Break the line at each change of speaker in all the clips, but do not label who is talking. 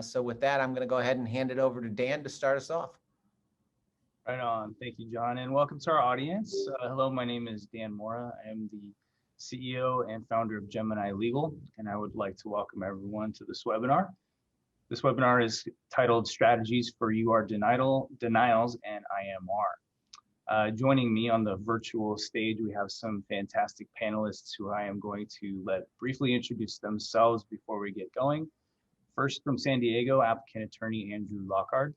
so with that, I'm going to go ahead and hand it over to Dan to start us off.
Right on. Thank you, John, and welcome to our audience. Hello, my name is Dan Mora. I am the CEO and founder of Gemini Legal, and I would like to welcome everyone to this webinar. This webinar is titled Strategies for UR Denials and IMR. Joining me on the virtual stage, we have some fantastic panelists who I am going to let briefly introduce themselves before we get going. First, from San Diego, applicant attorney Andrew Lockard.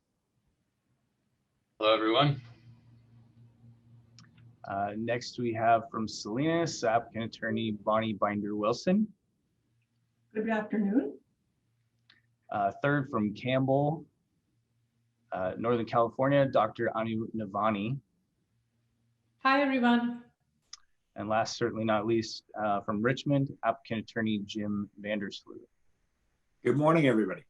Hello, everyone.
Next, we have from Salinas, applicant attorney Bonnie Binder-Wilson.
Good afternoon.
Third, from Campbell, Northern California, Dr. Annu Navani.
Hi, everyone.
And last, certainly not least, from Richmond, applicant attorney Jim Vandersloot.
Good morning, everybody.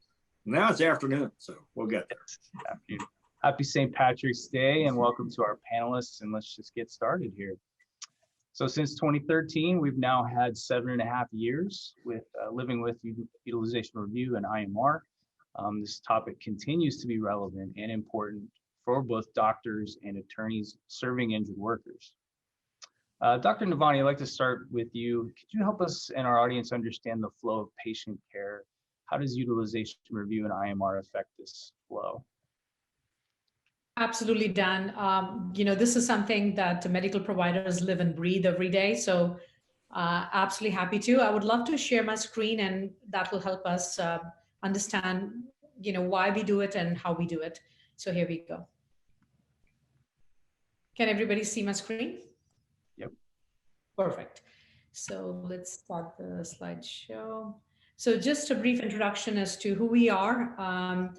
Now it's afternoon, so we'll get there.
Happy St. Patrick's Day and welcome to our panelists, and let's just get started here. So since 2013, we've now had 7.5 years with living with utilization review and IMR. This topic continues to be relevant and important for both doctors and attorneys serving injured workers. Dr. Navani, I'd like to start with you. Could you help us and our audience understand the flow of patient care? How does utilization review and IMR affect this flow?
Absolutely, Dan. This is something that medical providers live and breathe every day. So absolutely happy to. I would love to share my screen, and that will help us understand, why we do it and how we do it. So here we go. Can everybody see my screen?
Yep.
Perfect. So let's start the slideshow. So just a brief introduction as to who we are.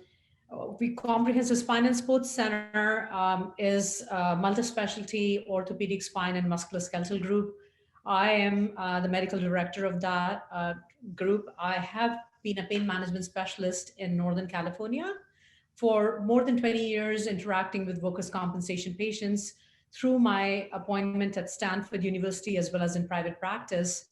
Comprehensive Spine and Sports Center is a multi-specialty orthopedic spine and musculoskeletal group. I am the medical director of that group. I have been a pain management specialist in Northern California for more than 20 years, interacting with workers' compensation patients through my appointment at Stanford University as well as in private practice.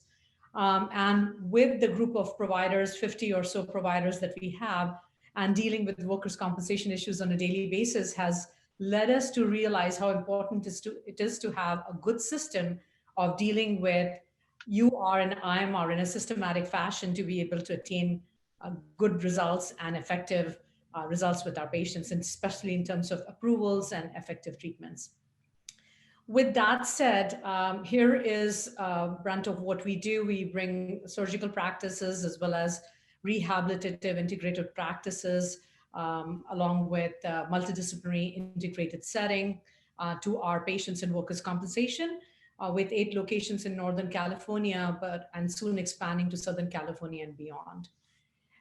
And with the group of providers, 50 or so providers that we have, and dealing with workers' compensation issues on a daily basis has led us to realize how important it is to have a good system of dealing with UR and IMR in a systematic fashion to be able to attain good results and effective results with our patients, and especially in terms of approvals and effective treatments. With that said, here is a brunt of what we do. We bring surgical practices as well as rehabilitative integrated practices, along with multidisciplinary integrated setting to our patients in workers' compensation, with 8 locations in Northern California, and soon expanding to Southern California and beyond.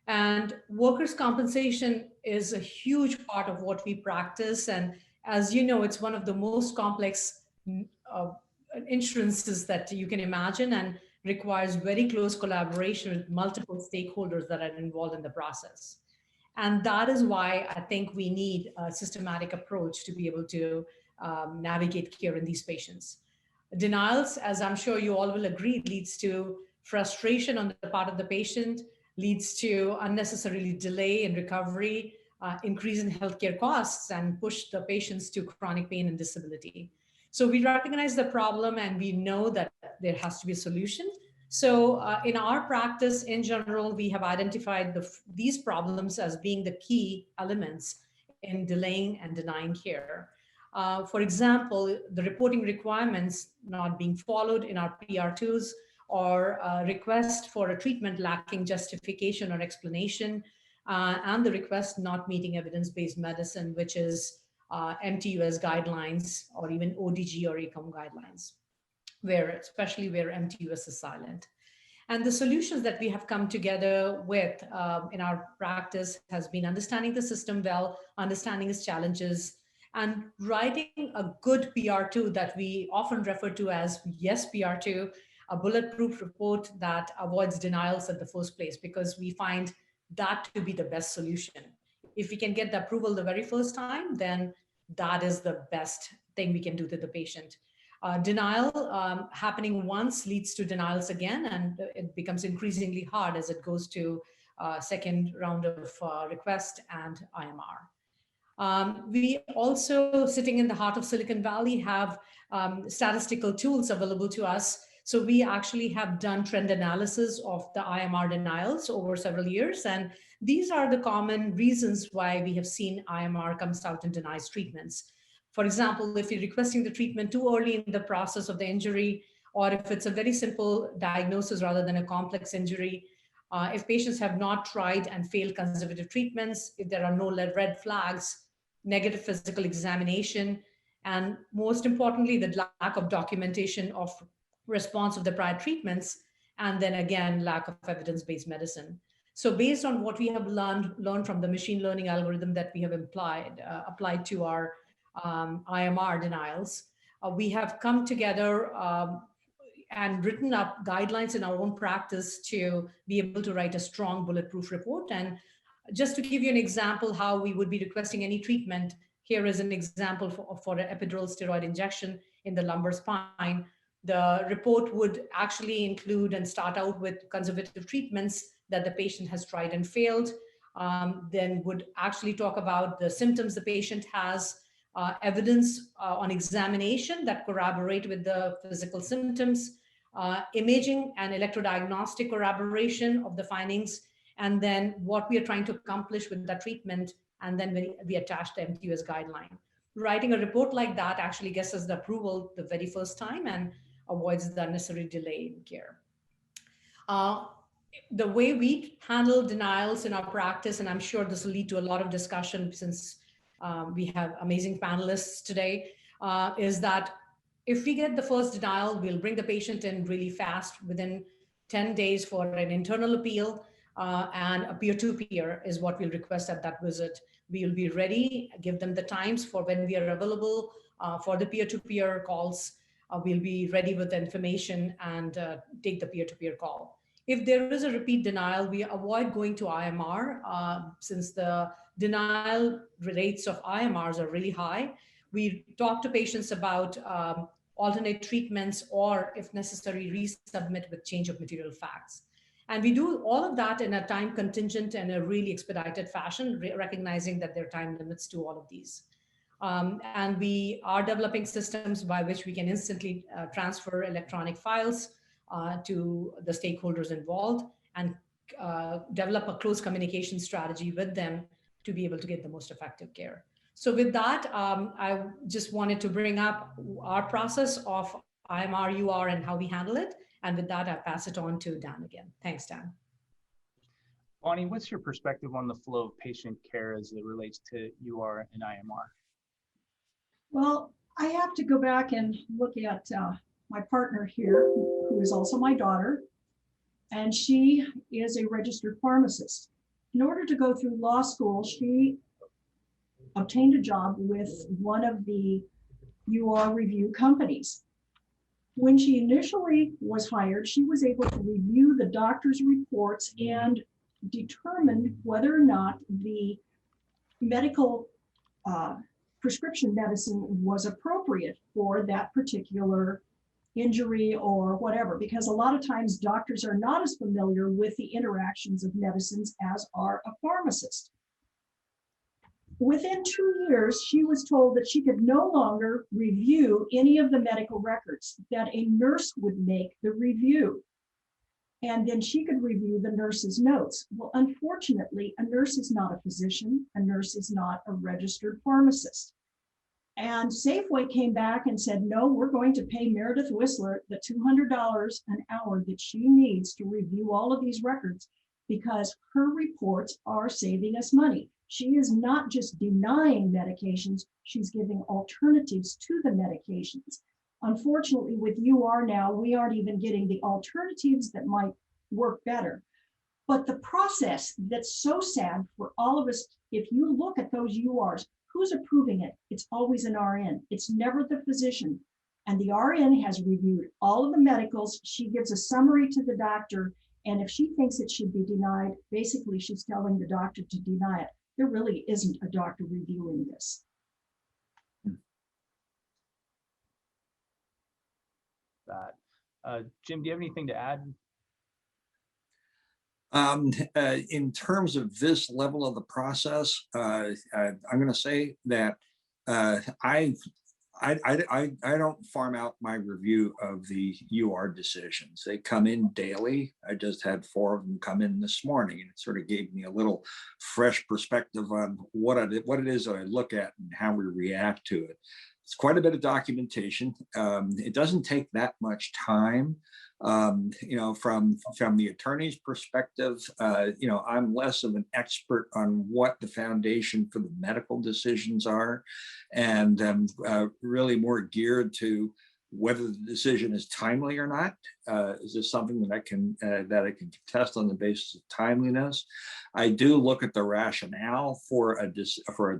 And workers' compensation is a huge part of what we practice. And as you know, it's one of the most complex insurances that you can imagine, and requires very close collaboration with multiple stakeholders that are involved in the process. And that is why I think we need a systematic approach to be able to navigate care in these patients. Denials, as I'm sure you all will agree, leads to frustration on the part of the patient, leads to unnecessarily delay in recovery, increase in healthcare costs, and push the patients to chronic pain and disability. So we recognize the problem and we know that there has to be a solution. So in our practice in general, we have identified these problems as being the key elements in delaying and denying care. For example, the reporting requirements not being followed in our PR2s, or request for a treatment lacking justification or explanation, and the request not meeting evidence-based medicine, which is MTS Guidelines, or even ODG or ACOM guidelines, especially where MTS is silent. And the solutions that we have come together with in our practice has been understanding the system well, understanding its challenges, and writing a good PR2 that we often refer to as YES PR2, a bulletproof report that avoids denials at the first place, because we find that to be the best solution. If we can get the approval the very first time, then that is the best thing we can do to the patient. Denial happening once leads to denials again, and it becomes increasingly hard as it goes to second round of request and IMR. We also, sitting in the heart of Silicon Valley, have statistical tools available to us. So we actually have done trend analysis of the IMR denials over several years. And these are the common reasons why we have seen IMR comes out and denies treatments. For example, if you're requesting the treatment too early in the process of the injury, or if it's a very simple diagnosis rather than a complex injury, if patients have not tried and failed conservative treatments, if there are no red flags, negative physical examination, and most importantly, the lack of documentation of response of the prior treatments, and then again, lack of evidence-based medicine. So based on what we have learned from the machine learning algorithm that we have applied to our IMR denials, we have come together and written up guidelines in our own practice to be able to write a strong bulletproof report. And just to give you an example how we would be requesting any treatment, here is an example for an epidural steroid injection in the lumbar spine. The report would actually include and start out with conservative treatments that the patient has tried and failed, then would actually talk about the symptoms the patient has, evidence on examination that corroborate with the physical symptoms, imaging and electrodiagnostic corroboration of the findings, and then what we are trying to accomplish with that treatment, and then we attach the MTS guideline. Writing a report like that actually gets us the approval the very first time and avoids the unnecessary delay in care. The way we handle denials in our practice, and I'm sure this will lead to a lot of discussion since we have amazing panelists today, is that if we get the first denial, we'll bring the patient in really fast within 10 days for an internal appeal, and a peer-to-peer is what we'll request at that visit. We'll be ready, give them the times for when we are available for the peer-to-peer calls. We'll be ready with the information and take the peer-to-peer call. If there is a repeat denial, we avoid going to IMR since the denial rates of IMRs are really high. We talk to patients about alternate treatments or, if necessary, resubmit with change of material facts. And we do all of that in a time contingent and a really expedited fashion, recognizing that there are time limits to all of these. And we are developing systems by which we can instantly transfer electronic files to the stakeholders involved and develop a close communication strategy with them to be able to get the most effective care. So with that, I just wanted to bring up our process of IMR, UR, and how we handle it. And with that, I pass it on to Dan again. Thanks, Dan.
Bonnie, what's your perspective on the flow of patient care as it relates to UR and IMR?
Well, I have to go back and look at my partner here, who is also my daughter, and she is a registered pharmacist. In order to go through law school, she obtained a job with one of the UR review companies. When she initially was hired, she was able to review the doctor's reports and determine whether or not the medical prescription medicine was appropriate for that particular injury or whatever, because a lot of times doctors are not as familiar with the interactions of medicines as are a pharmacist. Within 2 years, she was told that she could no longer review any of the medical records, that a nurse would make the review. And then she could review the nurse's notes. Well, unfortunately, a nurse is not a physician. A nurse is not a registered pharmacist. And Safeway came back and said, no, we're going to pay Meredith Wisler the $200 an hour that she needs to review all of these records because her reports are saving us money. She is not just denying medications, she's giving alternatives to the medications. Unfortunately, with UR now, we aren't even getting the alternatives that might work better. But the process that's so sad for all of us, if you look at those URs, who's approving it? It's always an RN. It's never the physician. And the RN has reviewed all of the medicals. She gives a summary to the doctor. And if she thinks it should be denied, basically she's telling the doctor to deny it. There really isn't a doctor reviewing this.
Jim, do you have anything to add?
In terms of this level of the process, I'm going to say that I don't farm out my review of the UR decisions. They come in daily. I just had 4 of them come in this morning, and it sort of gave me a little fresh perspective on what it is that I look at and how we react to it. It's quite a bit of documentation. It doesn't take that much time. You know, from the attorney's perspective, you know, I'm less of an expert on what the foundation for the medical decisions are, and really more geared to whether the decision is timely or not. Is this something that I can contest on the basis of timeliness? I do look at the rationale for a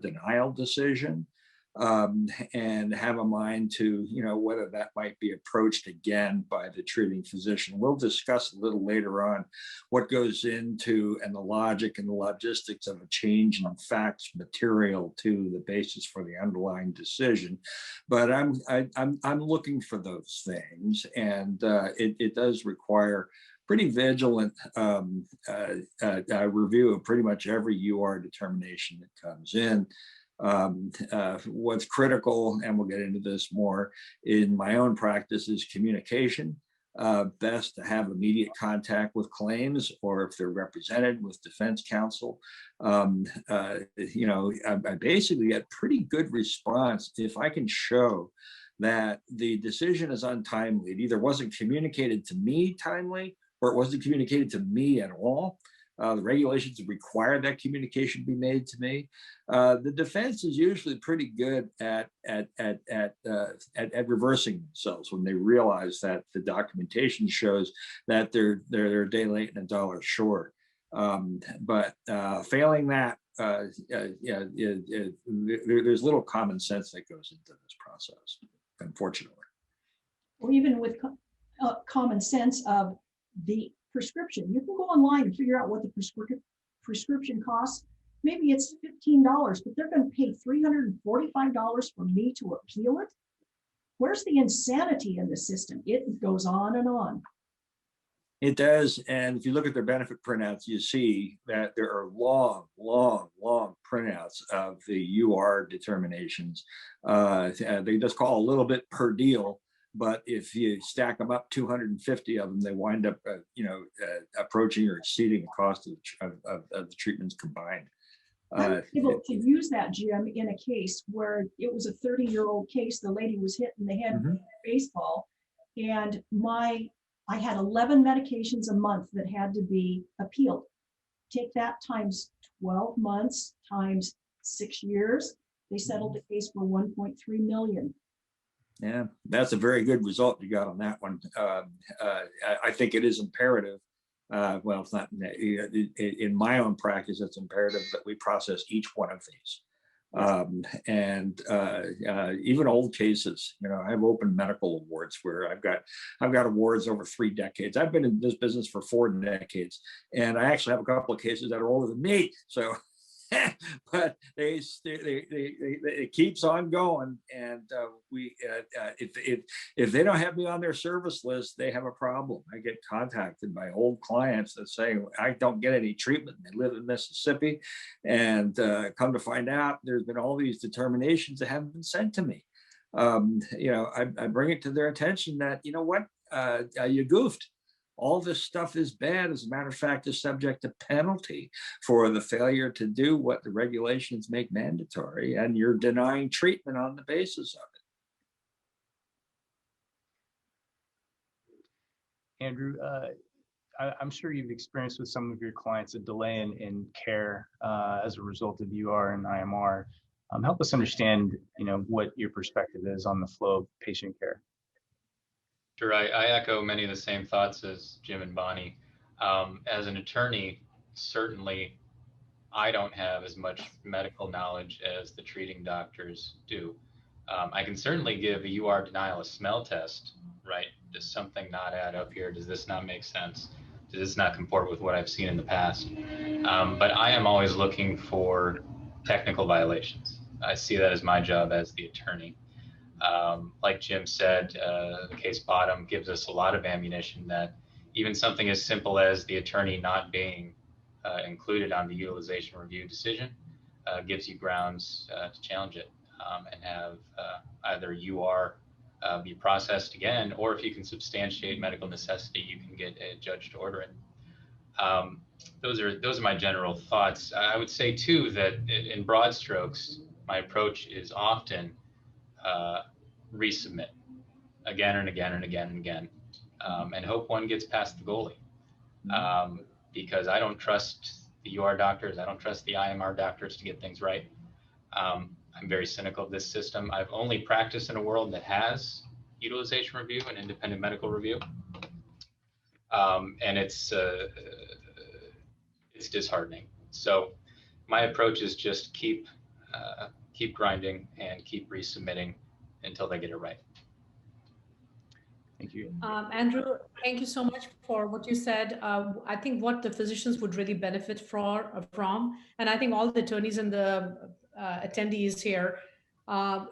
denial decision. And have a mind to, you know, whether that might be approached again by the treating physician. We'll discuss a little later on what goes into and the logic and the logistics of a change in facts material to the basis for the underlying decision. But I'm looking for those things, and it does require pretty vigilant review of pretty much every UR determination that comes in. What's critical, and we'll get into this more in my own practice, is communication. Best to have immediate contact with claims, or if they're represented, with defense counsel. You know, I basically get pretty good response if I can show that the decision is untimely. It either wasn't communicated to me timely, or it wasn't communicated to me at all. The regulations require that communication be made to me. The defense is usually pretty good at reversing themselves when they realize that the documentation shows that they're a day late and $1 short. But failing that, there's little common sense that goes into this process, unfortunately.
Or even with common sense of the prescription. You can go online and figure out what the prescription costs. Maybe it's $15, but they're going to pay $345 for me to appeal it. Where's the insanity in the system? It goes on and on.
It does. And if you look at their benefit printouts, you see that there are long printouts of the UR determinations. They just call a little bit per deal. But if you stack them up, 250 of them, they wind up, approaching or exceeding the cost of the treatments combined.
I was able to use that, Jim, in a case where it was a 30-year-old case. The lady was hit in the head with a baseball, and I had 11 medications a month that had to be appealed. Take that times 12 months times 6 years. They settled the case for $1.3 million.
Yeah, that's a very good result you got on that one. I think it is imperative. Well, it's not in my own practice. It's imperative that we process each one of these. And even old cases, you know, I have open medical awards where I've got awards over 3 decades. I've been in this business for 4 decades, and I actually have a couple of cases that are older than me. So. But it keeps on going, and if they don't have me on their service list, they have a problem. I get contacted by old clients that say I don't get any treatment. They live in Mississippi, and come to find out, there's been all these determinations that haven't been sent to me. You know, I bring it to their attention that, you know what, you goofed. All this stuff is bad. As a matter of fact, is subject to penalty for the failure to do what the regulations make mandatory, and you're denying treatment on the basis of
it. Andrew, I'm sure you've experienced with some of your clients a delay in care as a result of UR and IMR. Help us understand, you know, what your perspective is on the flow of patient care.
Sure, I echo many of the same thoughts as Jim and Bonnie. As an attorney, certainly I don't have as much medical knowledge as the treating doctors do. I can certainly give a UR denial a smell test, right? Does something not add up here? Does this not make sense? Does this not comport with what I've seen in the past? But I am always looking for technical violations. I see that as my job as the attorney. Like Jim said, the case bottom gives us a lot of ammunition that even something as simple as the attorney not being included on the utilization review decision gives you grounds to challenge it and have either UR be processed again, or if you can substantiate medical necessity, you can get a judge to order it. Those are my general thoughts. I would say too that in broad strokes, my approach is often resubmit again and again and again and again, and hope one gets past the goalie. Because I don't trust the UR doctors, I don't trust the IMR doctors to get things right. I'm very cynical of this system. I've only practiced in a world that has utilization review and independent medical review, and it's disheartening. So my approach is just keep grinding and keep resubmitting until they get it right.
Thank you.
Andrew, thank you so much for what you said. I think what the physicians would really benefit from, and I think all the attorneys and the attendees here,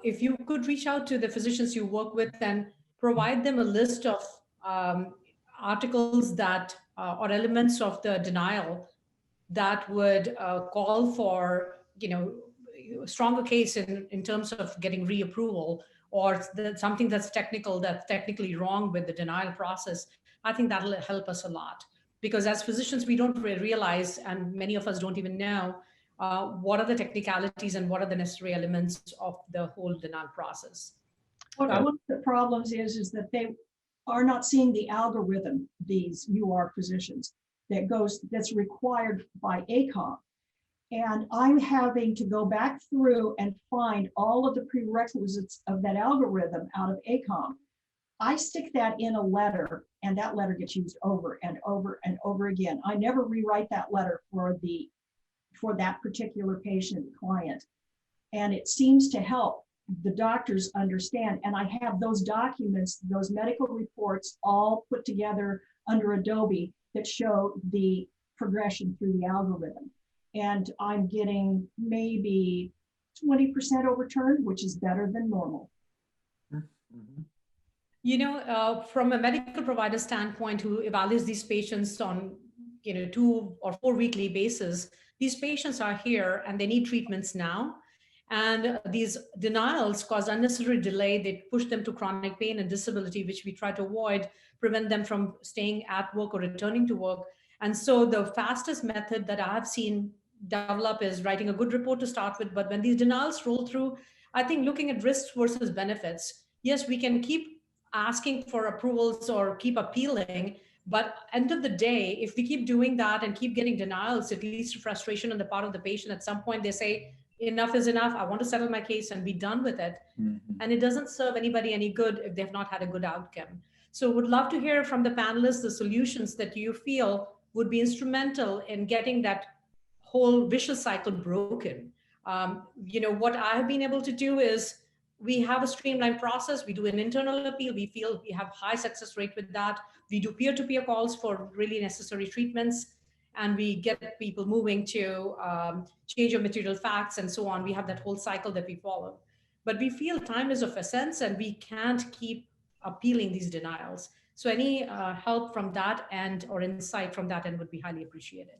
if you could reach out to the physicians you work with and provide them a list of articles that or elements of the denial that would call for, stronger case in terms of getting reapproval, or something that's technically wrong with the denial process, I think that'll help us a lot. Because as physicians, we don't realize, and many of us don't even know, what are the technicalities and what are the necessary elements of the whole denial process.
One of the problems is that they are not seeing the algorithm, these UR physicians, that's required by ACOM. And I'm having to go back through and find all of the prerequisites of that algorithm out of ACOM. I stick that in a letter, and that letter gets used over and over and over again. I never rewrite that letter for that particular patient client. And it seems to help the doctors understand. And I have those documents, those medical reports, all put together under Adobe that show the progression through the algorithm. And I'm getting maybe 20% overturned, which is better than normal.
From a medical provider standpoint who evaluates these patients on 2 or 4 weekly basis, these patients are here and they need treatments now. And these denials cause unnecessary delay. They push them to chronic pain and disability, which we try to avoid, prevent them from staying at work or returning to work. And so the fastest method that I've seen develop is writing a good report to start with. But when these denials roll through, I think looking at risks versus benefits, yes, we can keep asking for approvals or keep appealing. But end of the day, if we keep doing that and keep getting denials, it leads to frustration on the part of the patient. At some point, they say, enough is enough. I want to settle my case and be done with it. And it doesn't serve anybody any good if they've not had a good outcome. So would love to hear from the panelists the solutions that you feel would be instrumental in getting that whole vicious cycle broken. What I have been able to do is we have a streamlined process. We do an internal appeal. We feel we have high success rate with that. We do peer-to-peer calls for really necessary treatments, and we get people moving to change of material facts and so on. We have that whole cycle that we follow. But we feel time is of essence and we can't keep appealing these denials. So any help from that end or insight from that end would be highly appreciated.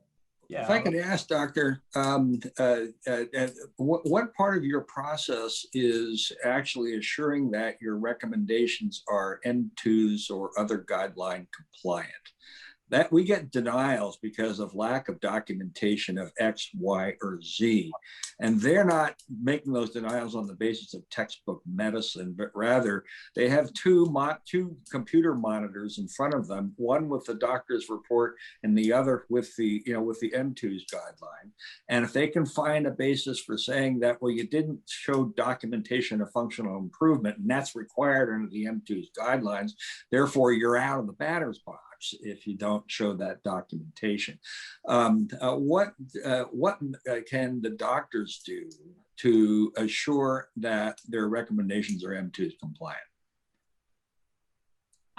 Yeah.
If I could ask, Doctor, what part of your process is actually assuring that your recommendations are N2s or other guideline compliant? That we get denials because of lack of documentation of X, Y, or Z. And they're not making those denials on the basis of textbook medicine, but rather they have two computer monitors in front of them, one with the doctor's report and the other with the, with the M2's guideline. And if they can find a basis for saying that, well, you didn't show documentation of functional improvement, and that's required under the M2's guidelines, therefore you're out of the batter's box if you don't show that documentation. What can the doctors do to assure that their recommendations are M2's compliant?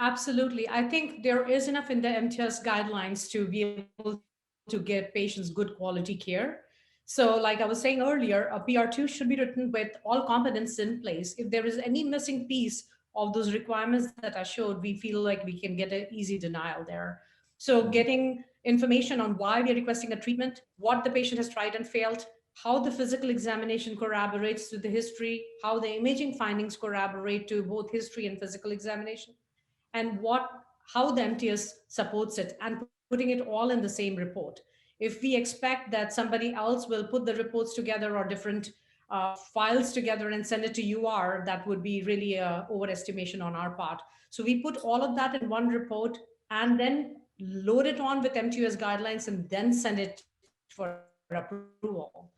Absolutely. I think there is enough in the MTS guidelines to be able to get patients good quality care. So like I was saying earlier, a PR2 should be written with all competence in place. If there is any missing piece of those requirements that I showed, we feel like we can get an easy denial there. So getting information on why we're requesting a treatment, what the patient has tried and failed, how the physical examination corroborates to the history, how the imaging findings corroborate to both history and physical examination, and how the MTS supports it, and putting it all in the same report. If we expect that somebody else will put the reports together or different files together and send it to UR, that would be really a overestimation on our part. So we put all of that in one report and then load it on with MTS guidelines and then send it for approval.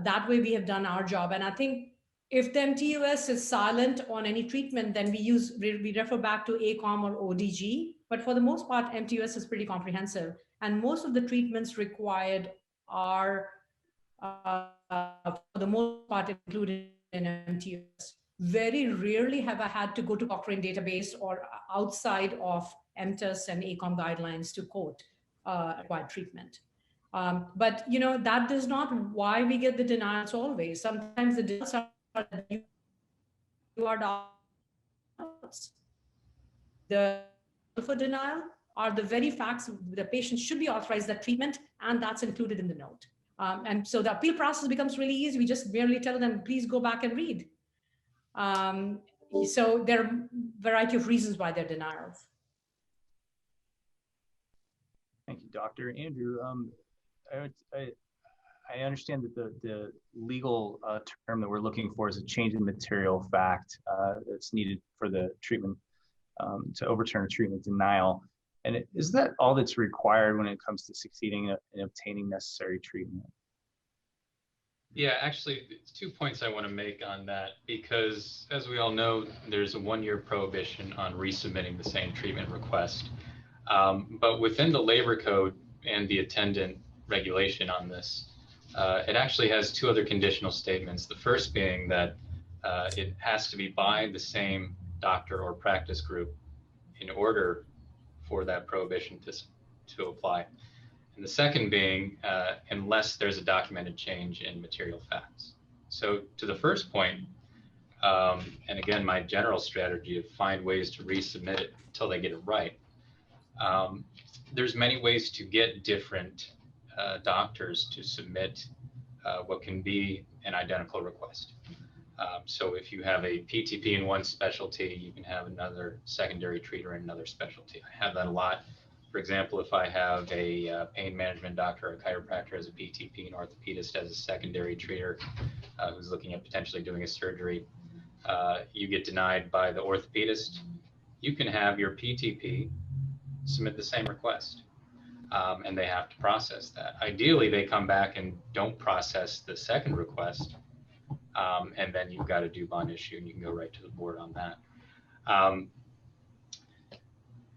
That way we have done our job. And I think if the MTUS is silent on any treatment, then we refer back to ACOM or ODG. But for the most part, MTUS is pretty comprehensive. And most of the treatments required are, for the most part, included in MTUS. Very rarely have I had to go to Cochrane database or outside of MTUS and ACOM guidelines to quote required treatment. But that is not why we get the denials always. Sometimes the denials are doubts. The for denial are the very facts the patient should be authorized that treatment, and that's included in the note. And so the appeal process becomes really easy. We just merely tell them, please go back and read. So there are a variety of reasons why they're denials.
Thank you, Dr. Andrew. I understand that the legal term that we're looking for is a change in material fact that's needed for the treatment to overturn a treatment denial. And is that all that's required when it comes to succeeding in obtaining necessary treatment?
Yeah, actually, 2 points I want to make on that, because as we all know, there's a 1-year prohibition on resubmitting the same treatment request. But within the labor code and the attendant regulation on this, it actually has 2 other conditional statements. The first being that it has to be by the same doctor or practice group in order for that prohibition to apply. And the second being, unless there's a documented change in material facts. So to the first point, and again, my general strategy of find ways to resubmit it until they get it right. There's many ways to get different doctors to submit what can be an identical request. So if you have a PTP in one specialty, you can have another secondary treater in another specialty. I have that a lot. For example, if I have a pain management doctor or a chiropractor as a PTP, an orthopedist as a secondary treater who's looking at potentially doing a surgery, you get denied by the orthopedist, you can have your PTP submit the same request, and they have to process that. Ideally, they come back and don't process the second request, and then you've got a due bond issue, and you can go right to the board on that.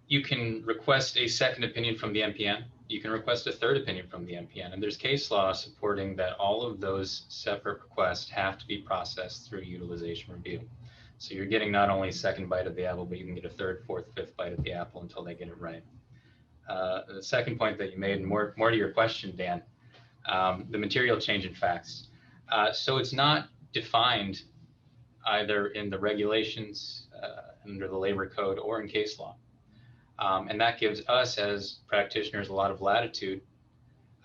You can request a second opinion from the MPN. You can request a third opinion from the MPN, and there's case law supporting that all of those separate requests have to be processed through utilization review. So you're getting not only a second bite of the apple, but you can get a third, fourth, fifth bite of the apple until they get it right. The second point that you made, and more to your question, Dan, the material change in facts. So it's not defined either in the regulations under the labor code or in case law. And that gives us as practitioners a lot of latitude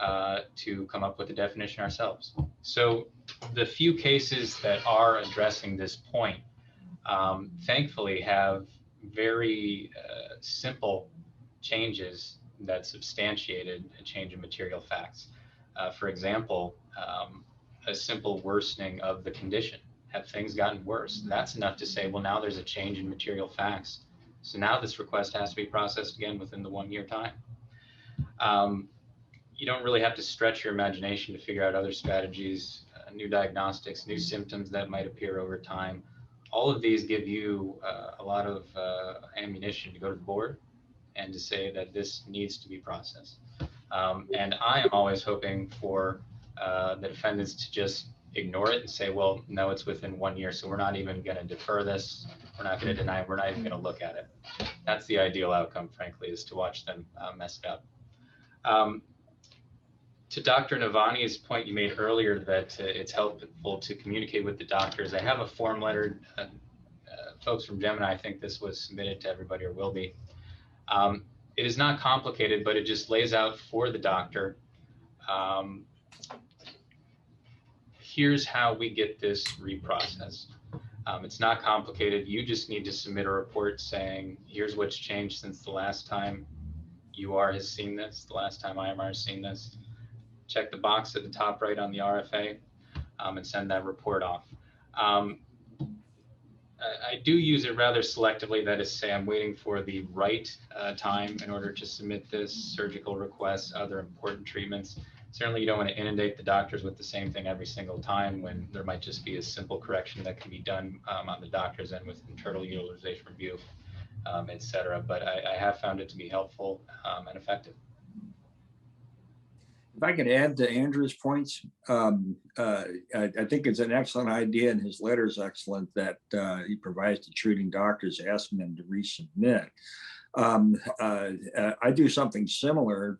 to come up with a definition ourselves. So the few cases that are addressing this point, thankfully have very simple changes that substantiated a change in material facts. For example, a simple worsening of the condition. Have things gotten worse? That's enough to say, well, now there's a change in material facts. So now this request has to be processed again within the 1 year time. You don't really have to stretch your imagination to figure out other strategies, new diagnostics, new symptoms that might appear over time. All of these give you a lot of ammunition to go to the board and to say that this needs to be processed. And I am always hoping for the defendants to just ignore it and say, well, no, it's within 1 year, so we're not even going to defer this. We're not going to deny it. We're not even going to look at it. That's the ideal outcome, frankly, is to watch them mess it up. To Dr. Navani's point you made earlier that it's helpful to communicate with the doctors, I have a form letter. Folks from Gemini, I think this was submitted to everybody or will be. It is not complicated, but it just lays out for the doctor. Here's how we get this reprocessed. It's not complicated. You just need to submit a report saying, here's what's changed since the last time UR has seen this, the last time IMR has seen this. Check the box at the top right on the RFA and send that report off. I do use it rather selectively. That is, say I'm waiting for the right time in order to submit this, surgical requests, other important treatments. Certainly you don't want to inundate the doctors with the same thing every single time when there might just be a simple correction that can be done on the doctor's end with internal utilization review, et cetera. But I have found it to be helpful and effective.
If I could add to Andrew's points, I think it's an excellent idea, and his letter is excellent, that he provides to treating doctors, asking them to resubmit. I do something similar,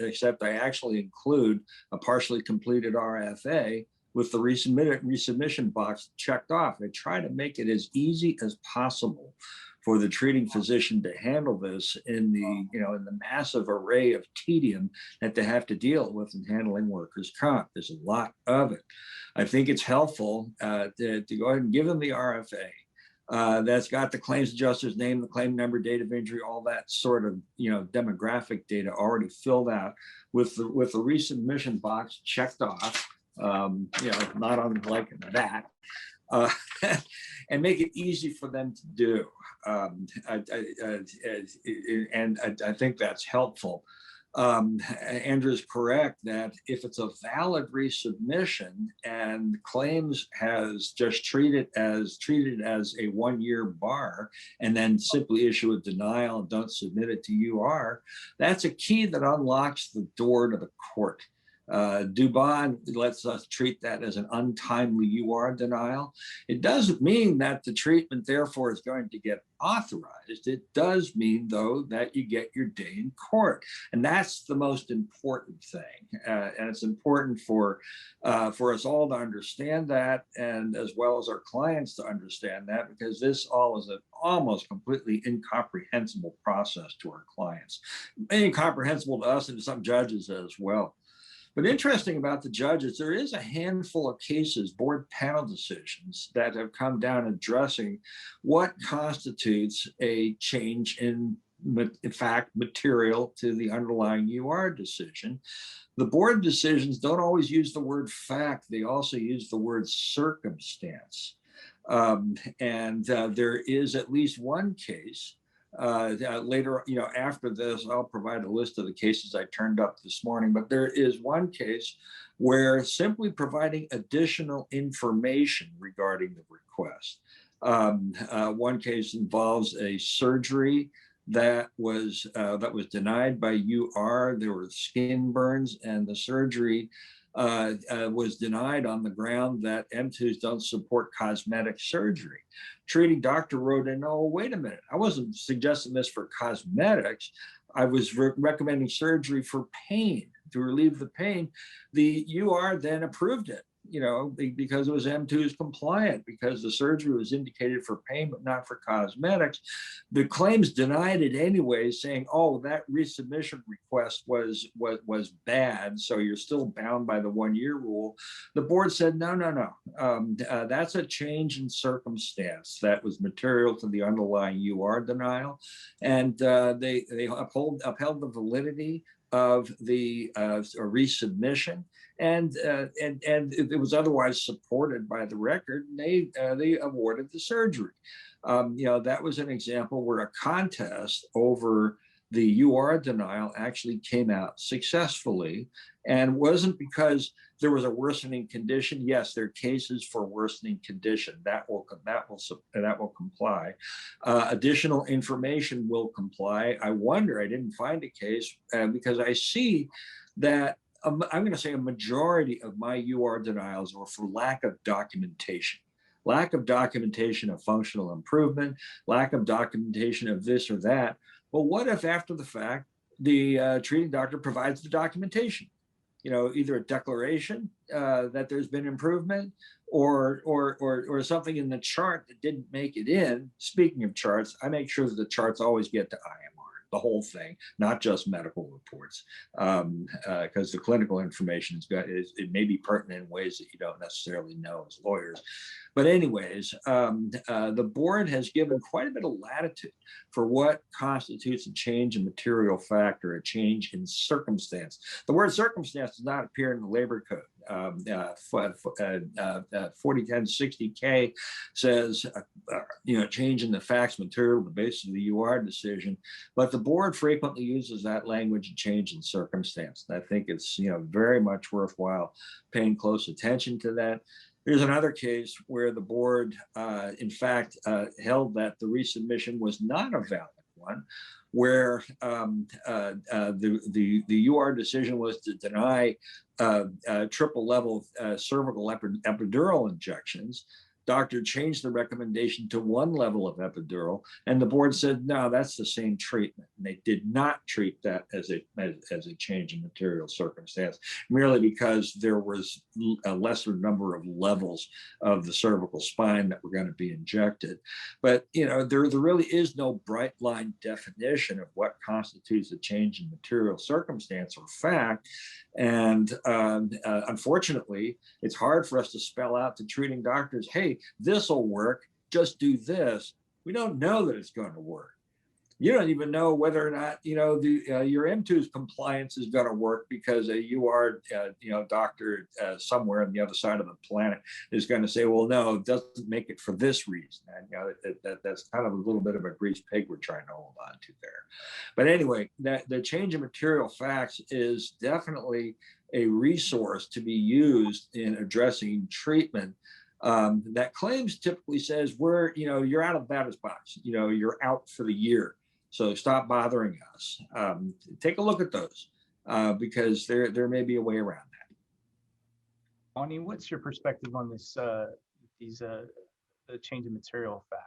except I actually include a partially completed RFA with the resubmission box checked off. I try to make it as easy as possible for the treating physician to handle this in the, in the massive array of tedium that they have to deal with in handling workers' comp. There's a lot of it. I think it's helpful to go ahead and give them the RFA. That's got the claims adjuster's name, the claim number, date of injury, all that sort of demographic data already filled out with the resubmission box checked off. Not unlike that. And make it easy for them to do. And I think that's helpful. Andrew's correct that if it's a valid resubmission and claims has just treated as a 1-year bar and then simply issue a denial and don't submit it to UR, that's a key that unlocks the door to the court. Dubon lets us treat that as an untimely UR denial. It doesn't mean that the treatment therefore is going to get authorized. It does mean, though, that you get your day in court, and that's the most important thing. And it's important for us all to understand that, and as well as our clients to understand that, because this all is an almost completely incomprehensible process to our clients, incomprehensible to us and to some judges as well. But interesting about the judges, there is a handful of cases, board panel decisions, that have come down addressing what constitutes a change in fact material to the underlying UR decision. The board decisions don't always use the word fact, they also use the word circumstance. There is at least one case. Later, after this, I'll provide a list of the cases I turned up this morning, but there is one case where simply providing additional information regarding the request. One case involves a surgery that was denied by UR. There were skin burns, and the surgery was denied on the ground that M2s don't support cosmetic surgery. Treating doctor wrote in, oh, wait a minute, I wasn't suggesting this for cosmetics. I was recommending surgery for pain, to relieve the pain. The UR then approved it, because it was M2's compliant, because the surgery was indicated for pain, but not for cosmetics. The claims denied it anyway, saying, oh, that resubmission request was bad, so you're still bound by the 1-year rule. The board said, no. That's a change in circumstance that was material to the underlying UR denial. And they upheld the validity of the resubmission. And it was otherwise supported by the record. They awarded the surgery. That was an example where a contest over the UR denial actually came out successfully, and wasn't because there was a worsening condition. Yes, there are cases for worsening condition that will comply. Additional information will comply. I wonder, I didn't find a case because I see that I'm going to say a majority of my UR denials are for lack of documentation. Lack of documentation of functional improvement, lack of documentation of this or that. Well, what if after the fact, the treating doctor provides the documentation? Either a declaration that there's been improvement, or something in the chart that didn't make it in. Speaking of charts, I make sure that the charts always get to IMR. the whole thing, not just medical reports, because the clinical information it may be pertinent in ways that you don't necessarily know as lawyers. But anyways, the board has given quite a bit of latitude for what constitutes a change in material fact or a change in circumstance. The word circumstance does not appear in the labor code. 401060K says, change in the facts material, the basis of the UR decision, but the board frequently uses that language, change in circumstance. And I think it's, very much worthwhile paying close attention to that. Here's another case where the board, in fact, held that the resubmission was not a valid one, where the UR decision was to deny triple level cervical epidural injections. Doctor changed the recommendation to one level of epidural, and the board said, no, that's the same treatment. And they did not treat that as a change in material circumstance, merely because there was a lesser number of levels of the cervical spine that were going to be injected. But, there really is no bright line definition of what constitutes a change in material circumstance or fact. And unfortunately, it's hard for us to spell out to treating doctors, hey, this will work, just do this. We don't know that it's going to work. You don't even know whether or not, your M2's compliance is going to work because a UR, doctor somewhere on the other side of the planet is going to say, well, no, it doesn't make it for this reason. And, that's kind of a little bit of a greased pig we're trying to hold on to there. But anyway, the change in material facts is definitely a resource to be used in addressing treatment. That claims typically says you're out of status box, you're out for the year. So stop bothering us. Take a look at those because there may be a way around that.
Bonnie, what's your perspective on this? The change in material fact?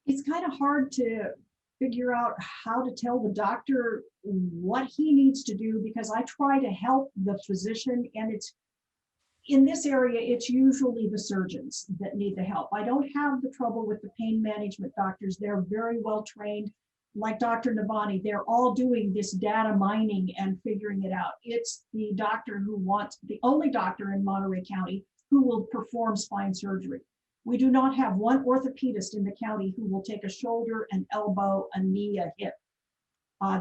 It's kind of hard to figure out how to tell the doctor what he needs to do, because I try to help the physician, and in this area, it's usually the surgeons that need the help. I don't have the trouble with the pain management doctors. They're very well trained. Like Dr. Navani, they're all doing this data mining and figuring it out. It's the doctor the only doctor in Monterey County who will perform spine surgery. We do not have one orthopedist in the county who will take a shoulder, an elbow, a knee, a hip.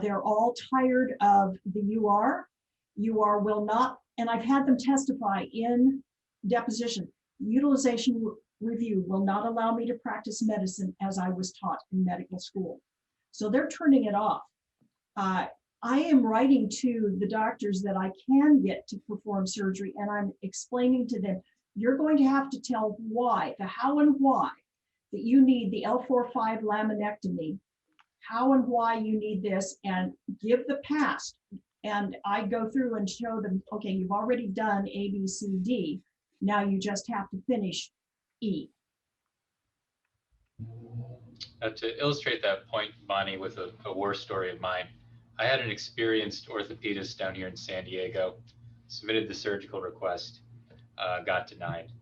They're all tired of the UR. UR will not, and I've had them testify in deposition, utilization review will not allow me to practice medicine as I was taught in medical school. So they're turning it off. I am writing to the doctors that I can get to perform surgery, and I'm explaining to them, you're going to have to tell why, the how and why, that you need the L4-5 laminectomy, how and why you need this, and give the past. And I go through and show them, okay, you've already done A, B, C, D. Now you just have to finish E.
To illustrate that point, Bonnie, with a war story of mine, I had an experienced orthopedist down here in San Diego, submitted the surgical request, got denied.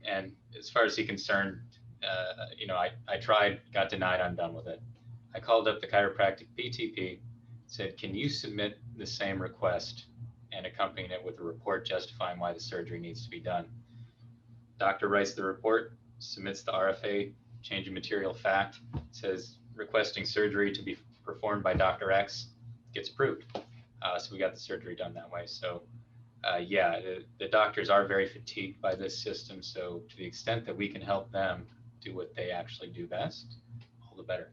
And as far as he's concerned, I tried, got denied, I'm done with it. I called up the chiropractic PTP, said, can you submit the same request and accompany it with a report justifying why the surgery needs to be done? Doctor writes the report, submits the RFA, change in material fact, says requesting surgery to be performed by Dr. X, gets approved. So we got the surgery done that way. So the doctors are very fatigued by this system. So to the extent that we can help them do what they actually do best, all the better.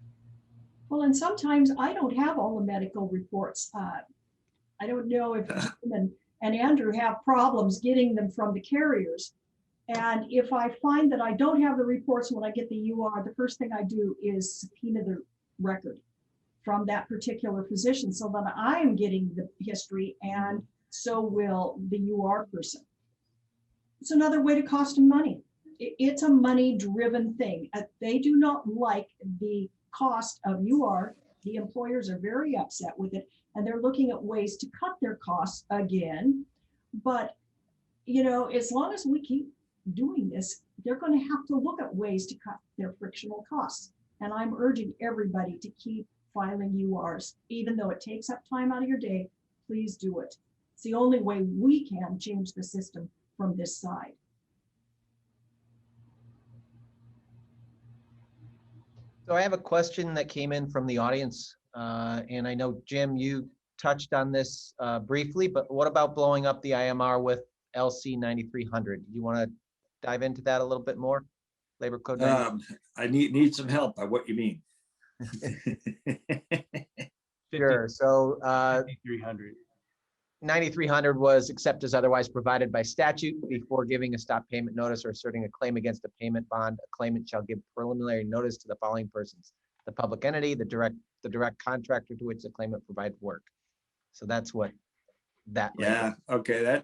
Well, and sometimes I don't have all the medical reports. I don't know if Jim and Andrew have problems getting them from the carriers. And if I find that I don't have the reports when I get the UR, the first thing I do is subpoena the record from that particular physician so that I am getting the history, and so will the UR person. It's another way to cost them money. It's a money-driven thing. They do not like the cost of UR. The employers are very upset with it, and they're looking at ways to cut their costs again. But, as long as we keep doing this, they're going to have to look at ways to cut their frictional costs. And I'm urging everybody to keep filing URs, even though it takes up time out of your day, please do it. It's the only way we can change the system from this side.
So I have a question that came in from the audience, and I know, Jim, you touched on this briefly, but what about blowing up the IMR with LC 9300? Do you want to dive into that a little bit more? Labor Code 9300?
I need some help by what you mean.
Sure. So
5,300.
9300 was except as otherwise provided by statute. Before giving a stop payment notice or asserting a claim against a payment bond, a claimant shall give preliminary notice to the following persons: the public entity, the direct contractor to which the claimant provides work. So that's what that.
Yeah. Okay.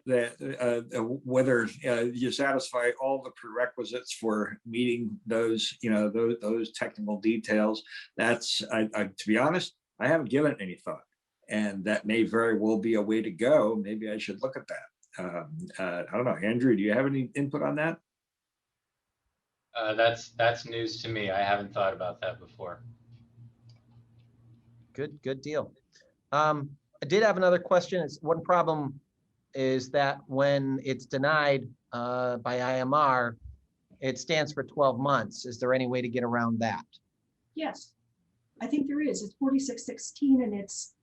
Whether you satisfy all the prerequisites for meeting those, those technical details. That's to be honest, I haven't given it any thought. And that may very well be a way to go. Maybe I should look at that. I don't know, Andrew, do you have any input on that?
That's news to me. I haven't thought about that before.
Good deal. I did have another question. One problem is that when it's denied by IMR, it stands for 12 months. Is there any way to get around that?
Yes, I think there is. It's 4616 and it's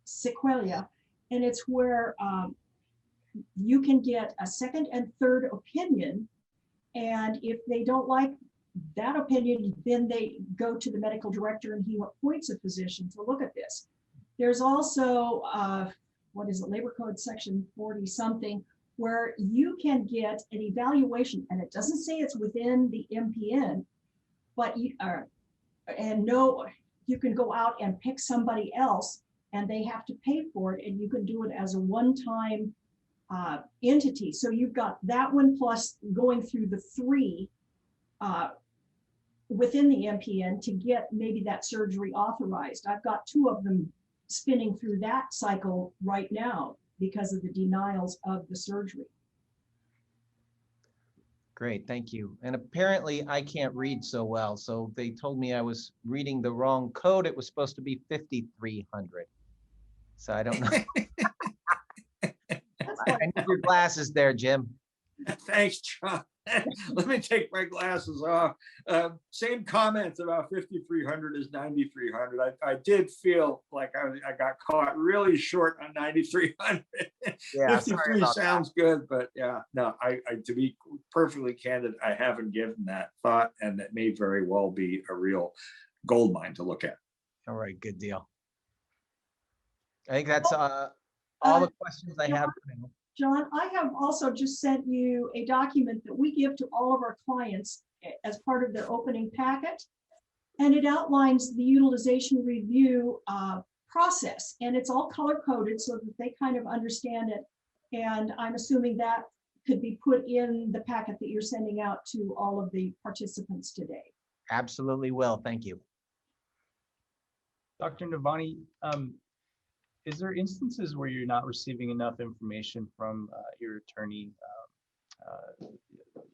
sequelia, and it's where you can get a second and third opinion, and if they don't like that opinion, then they go to the medical director and he appoints a physician to look at this. There's also what is it, Labor Code section 40 something, where you can get an evaluation, and it doesn't say it's within the MPN, but you can go out and pick somebody else and they have to pay for it, and you can do it as a one-time entity. So you've got that one plus going through the three within the MPN to get maybe that surgery authorized. I've got two of them spinning through that cycle right now because of the denials of the surgery.
Great, thank you. And apparently I can't read so well, so they told me I was reading the wrong code. It was supposed to be 5,300. So I don't know. I need your glasses there, Jim.
Thanks, John. Let me take my glasses off. Same comments about 5,300 is 9,300. I did feel like I got caught really short on 9,300.
Yeah,
53 sounds good, but yeah, no, I to be perfectly candid, I haven't given that thought, and that may very well be a real gold mine to look at.
All right, good deal. I think that's all the questions I have for now.
John, I have also just sent you a document that we give to all of our clients as part of their opening packet. And it outlines the utilization review process, and it's all color coded so that they kind of understand it. And I'm assuming that could be put in the packet that you're sending out to all of the participants today.
Absolutely will, thank you.
Dr. Navani, is there instances where you're not receiving enough information from your attorney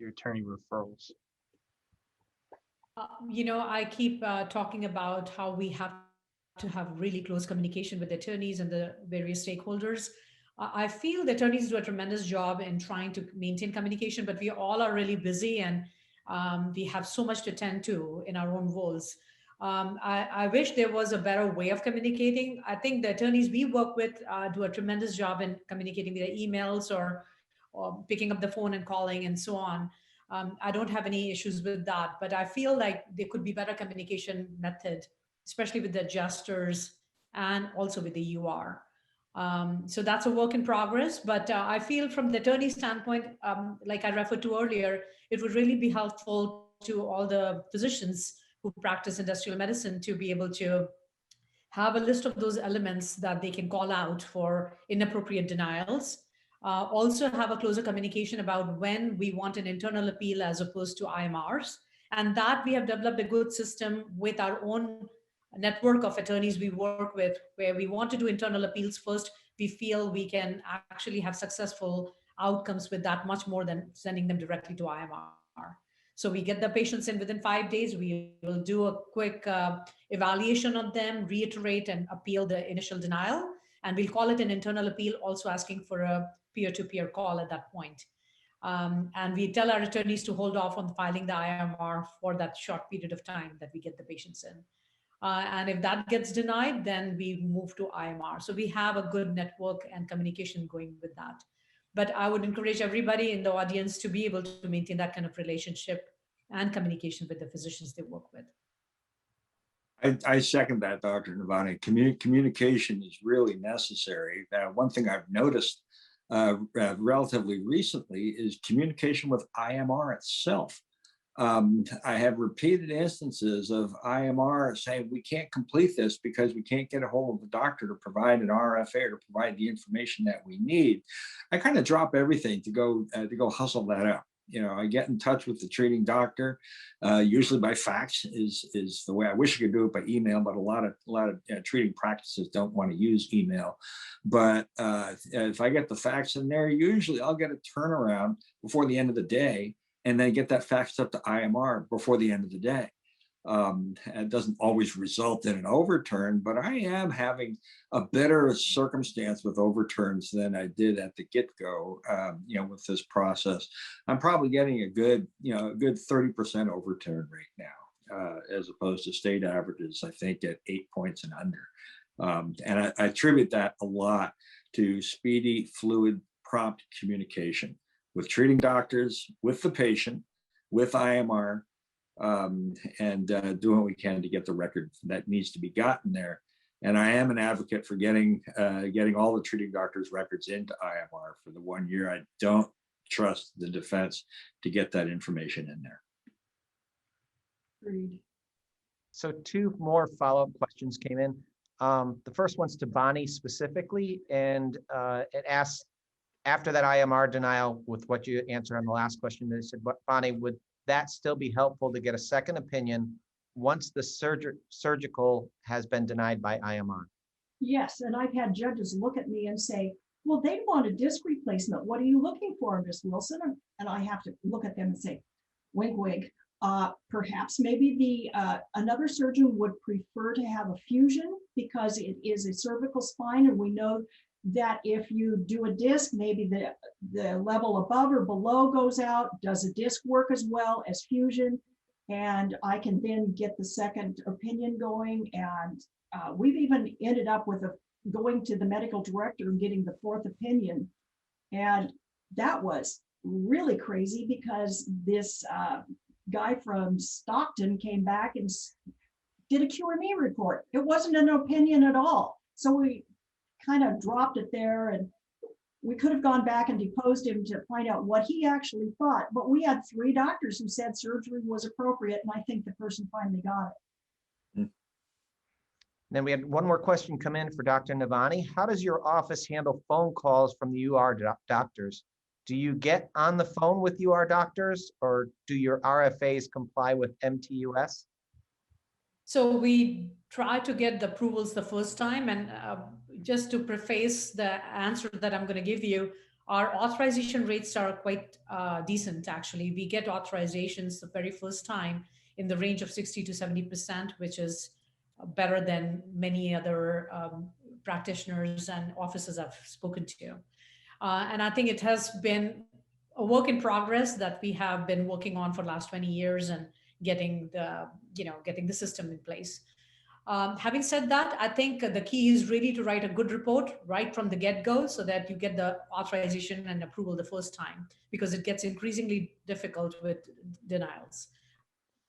referrals?
I keep talking about how we have to have really close communication with attorneys and the various stakeholders. I feel the attorneys do a tremendous job in trying to maintain communication, but we all are really busy and we have so much to tend to in our own roles. I wish there was a better way of communicating. I think the attorneys we work with do a tremendous job in communicating via emails or picking up the phone and calling and so on. I don't have any issues with that, but I feel like there could be better communication method, especially with the adjusters and also with the UR. So that's a work in progress, but I feel from the attorney standpoint, like I referred to earlier, it would really be helpful to all the physicians who practice industrial medicine to be able to have a list of those elements that they can call out for inappropriate denials. Also have a closer communication about when we want an internal appeal as opposed to IMRs. And that we have developed a good system with our own network of attorneys we work with, where we want to do internal appeals first. We feel we can actually have successful outcomes with that much more than sending them directly to IMR. So we get the patients in within 5 days. We will do a quick evaluation of them, reiterate and appeal the initial denial. And we'll call it an internal appeal, also asking for a peer-to-peer call at that point. And we tell our attorneys to hold off on filing the IMR for that short period of time that we get the patients in. And if that gets denied, then we move to IMR. So we have a good network and communication going with that. But I would encourage everybody in the audience to be able to maintain that kind of relationship and communication with the physicians they work with.
I second that, Dr. Navani. Communication is really necessary. One thing I've noticed relatively recently is communication with IMR itself. I have repeated instances of IMR saying we can't complete this because we can't get a hold of the doctor to provide an RFA or to provide the information that we need. I kind of drop everything to go hustle that up. You know, I get in touch with the treating doctor, usually by fax is the way. I wish I could do it by email, but a lot of treating practices don't want to use email. But if I get the fax in there, usually I'll get a turnaround before the end of the day, and then get that faxed up to IMR before the end of the day. It doesn't always result in an overturn, but I am having a better circumstance with overturns than I did at the get-go. With this process, I'm probably getting a good 30% overturn rate now, as opposed to state averages, I think, at 8 points and under. And I attribute that a lot to speedy, fluid, prompt communication with treating doctors, with the patient, with IMR, and doing what we can to get the record that needs to be gotten there. And I am an advocate for getting all the treating doctors' records into IMR for the 1 year. I don't trust the defense to get that information in there.
Agreed.
So 2 more follow-up questions came in. The first one's to Bonnie specifically, and it asks, after that IMR denial, with what you answered on the last question, they said, Bonnie, would that still be helpful to get a second opinion once the surgical has been denied by IMR?
Yes, and I've had judges look at me and say, well, they want a disc replacement. What are you looking for, Ms. Wilson? And I have to look at them and say, wink, wink. Perhaps maybe another surgeon would prefer to have a fusion because it is a cervical spine, and we know that if you do a disc, maybe the level above or below goes out. Does a disc work as well as fusion? And I can then get the second opinion going. And we've even ended up with going to the medical director and getting the 4th opinion. And that was really crazy because this guy from Stockton came back and did a QME report. It wasn't an opinion at all. So we kind of dropped it there, and we could have gone back and deposed him to find out what he actually thought. But we had 3 doctors who said surgery was appropriate, and I think the person finally got it.
Then we had one more question come in for Dr. Navani. How does your office handle phone calls from the UR doctors? Do you get on the phone with UR doctors, or do your RFAs comply with MTUS?
So we try to get the approvals the first time, and just to preface the answer that I'm going to give you, our authorization rates are quite decent, actually. We get authorizations the very first time in the range of 60 to 70%, which is better than many other practitioners and offices I've spoken to. And I think it has been a work in progress that we have been working on for the last 20 years and getting the system in place. Having said that, I think the key is really to write a good report right from the get-go so that you get the authorization and approval the first time, because it gets increasingly difficult with denials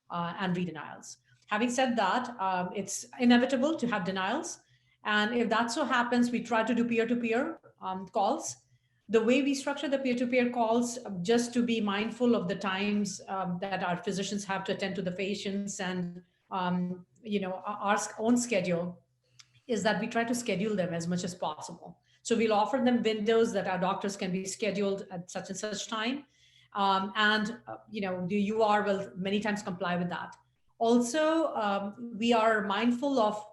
and re-denials. Having said that, it's inevitable to have denials. And if that so happens, we try to do peer-to-peer calls. The way we structure the peer-to-peer calls, just to be mindful of the times that our physicians have to attend to the patients and our own schedule, is that we try to schedule them as much as possible. So we'll offer them windows that our doctors can be scheduled at such and such time. The UR will many times comply with that. Also, we are mindful of,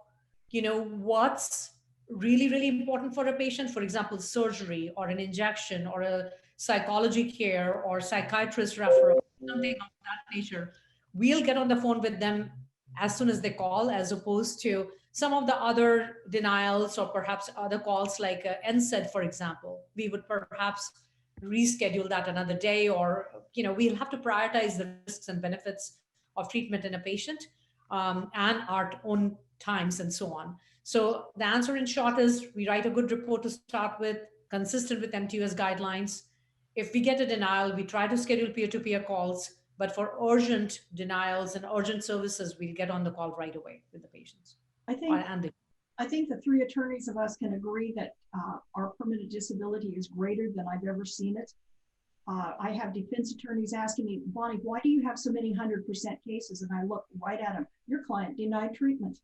what's really, really important for a patient. For example, surgery or an injection or a psychology care or psychiatrist referral. something of that nature, we'll get on the phone with them as soon as they call, as opposed to some of the other denials or perhaps other calls like NSAID, for example. We would perhaps reschedule that another day, or we'll have to prioritize the risks and benefits of treatment in a patient and our own times and so on. So the answer in short is we write a good report to start with, consistent with MTS guidelines. If we get a denial, we try to schedule peer-to-peer calls, but for urgent denials and urgent services, we'll get on the call right away with the patients.
I think the three attorneys of us can agree that our permanent disability is greater than I've ever seen it. I have defense attorneys asking me, Bonnie, why do you have so many 100% cases? And I look right at them. Your client denied treatment.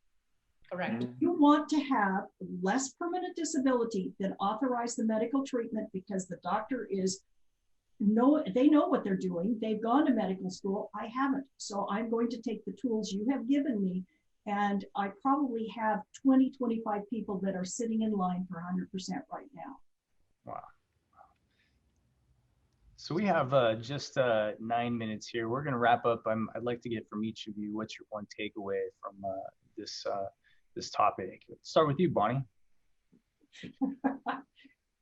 Correct.
You want to have less permanent disability than authorize the medical treatment because the doctor they know what they're doing. They've gone to medical school. I haven't. So I'm going to take the tools you have given me. And I probably have 20, 25 people that are sitting in line for 100% right now.
Wow. So we have just 9 minutes here. We're going to wrap up. I'd like to get from each of you, what's your one takeaway from this topic? Let's start with you, Bonnie.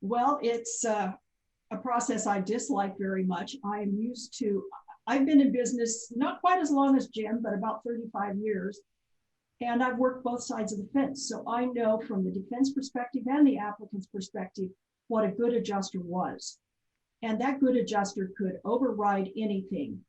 Well, it's a process I dislike very much. I've been in business not quite as long as Jim, but about 35 years. And I've worked both sides of the fence. So I know from the defense perspective and the applicant's perspective what a good adjuster was. And that good adjuster could override anything.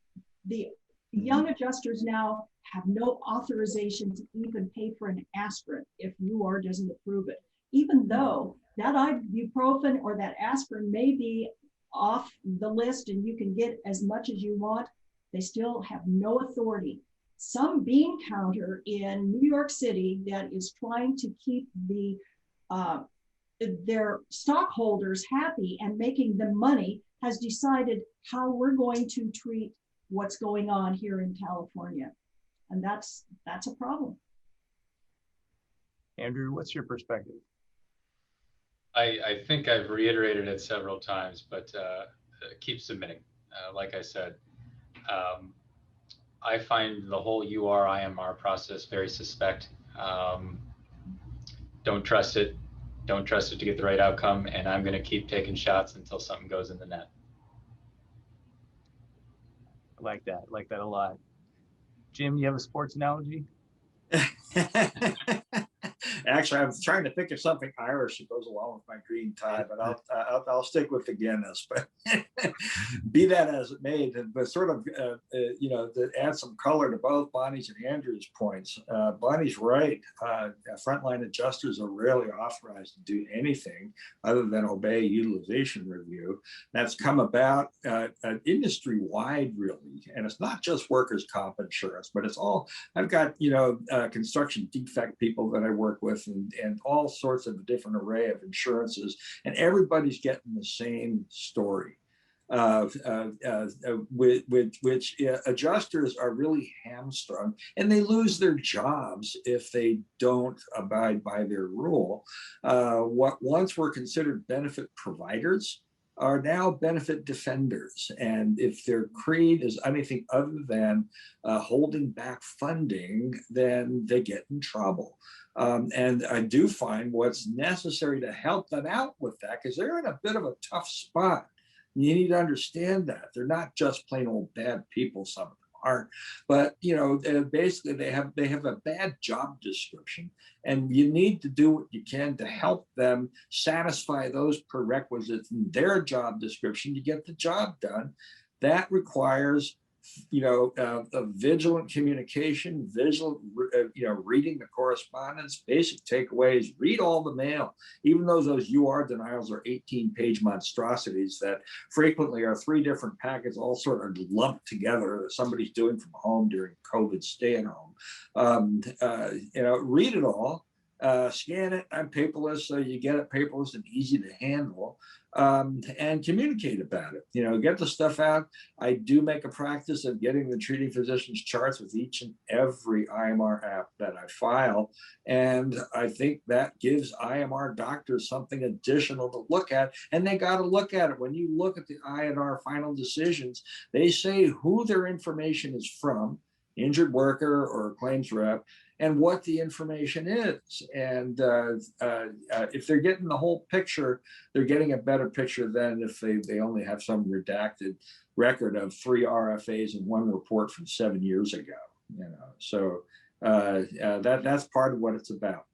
The young adjusters now have no authorization to even pay for an aspirin if UR doesn't approve it. Even though that ibuprofen or that aspirin may be off the list and you can get as much as you want, they still have no authority. Some bean counter in New York City that is trying to keep their stockholders happy and making them money has decided how we're going to treat what's going on here in California. And that's a problem.
Andrew, what's your perspective?
I think I've reiterated it several times, but keep submitting. Like I said, I find the whole UR IMR process very suspect. Don't trust it. Don't trust it to get the right outcome. And I'm going to keep taking shots until something goes in the net.
I like that a lot. Jim, you have a sports analogy?
Actually, I'm trying to think of something Irish that goes along with my green tie, but I'll stick with the Guinness. But be that as it may, but sort of to add some color to both Bonnie's and Andrew's points. Bonnie's right. Frontline adjusters are rarely authorized to do anything other than obey utilization review. That's come about industry-wide, really, and it's not just workers' comp insurance, but it's all. I've got construction defect people that I work with, and all sorts of different array of insurances, and everybody's getting the same story, which adjusters are really hamstrung, and they lose their jobs if they don't abide by their rule. What once were considered benefit providers are now benefit defenders. And if their creed is anything other than holding back funding, then they get in trouble. And I do find what's necessary to help them out with that, because they're in a bit of a tough spot. You need to understand that. They're not just plain old bad people, some of them aren't, but basically they have a bad job description, and you need to do what you can to help them satisfy those prerequisites in their job description to get the job done. That requires a vigilant communication, reading the correspondence, basic takeaways, read all the mail, even though those UR denials are 18-page monstrosities that frequently are 3 different packets all sort of lumped together that somebody's doing from home during COVID stay at home. Read it all. Scan it on paperless so you get it paperless and easy to handle, and communicate about it. You know, get the stuff out. I do make a practice of getting the treating physician's charts with each and every IMR app that I file. And I think that gives IMR doctors something additional to look at. And they got to look at it. When you look at the IMR final decisions, they say who their information is from, injured worker or claims rep, and what the information is. And if they're getting the whole picture, they're getting a better picture than if they only have some redacted record of 3 RFAs and 1 report from 7 years ago. You know, so that's part of what it's about.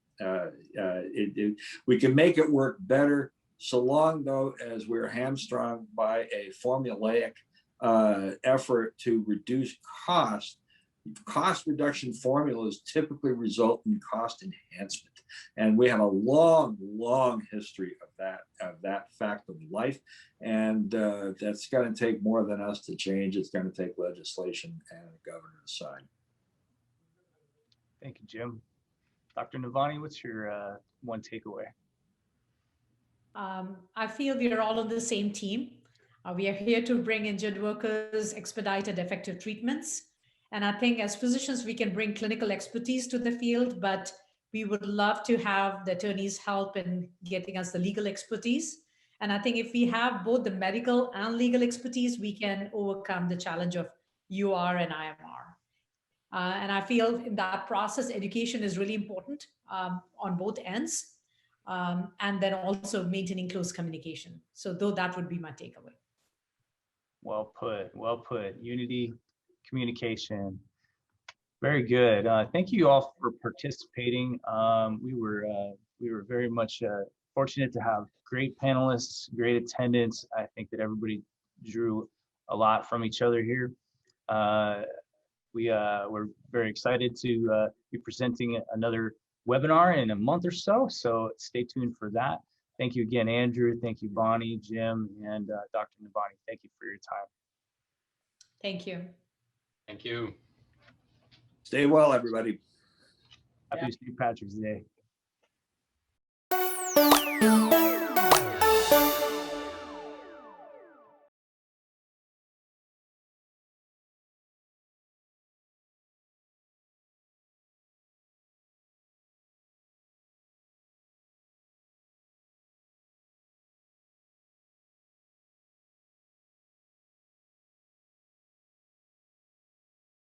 We can make it work better, so long though as we're hamstrung by a formulaic effort to reduce cost. Cost reduction formulas typically result in cost enhancement, and we have a long history of that fact of life. And that's going to take more than us to change. It's going to take legislation and a governor to sign.
Thank you, Jim. Dr. Navani, what's your one takeaway?
I feel we are all on the same team. We are here to bring injured workers expedited, effective treatments. And I think as physicians, we can bring clinical expertise to the field, but we would love to have the attorneys help in getting us the legal expertise. And I think if we have both the medical and legal expertise, we can overcome the challenge of UR and IMR. And I feel in that process, education is really important on both ends. And then also maintaining close communication. So though that would be my takeaway. Well
put. Unity, communication. Very good. Thank you all for participating. We were very much fortunate to have great panelists, great attendance. I think that everybody drew a lot from each other here. We're very excited to be presenting another webinar in a month or so. So stay tuned for that. Thank you again, Andrew. Thank you, Bonnie, Jim, and Dr. Navani. Thank you for your time.
Thank you.
Thank you.
Stay well, everybody.
Happy St. Patrick's Day.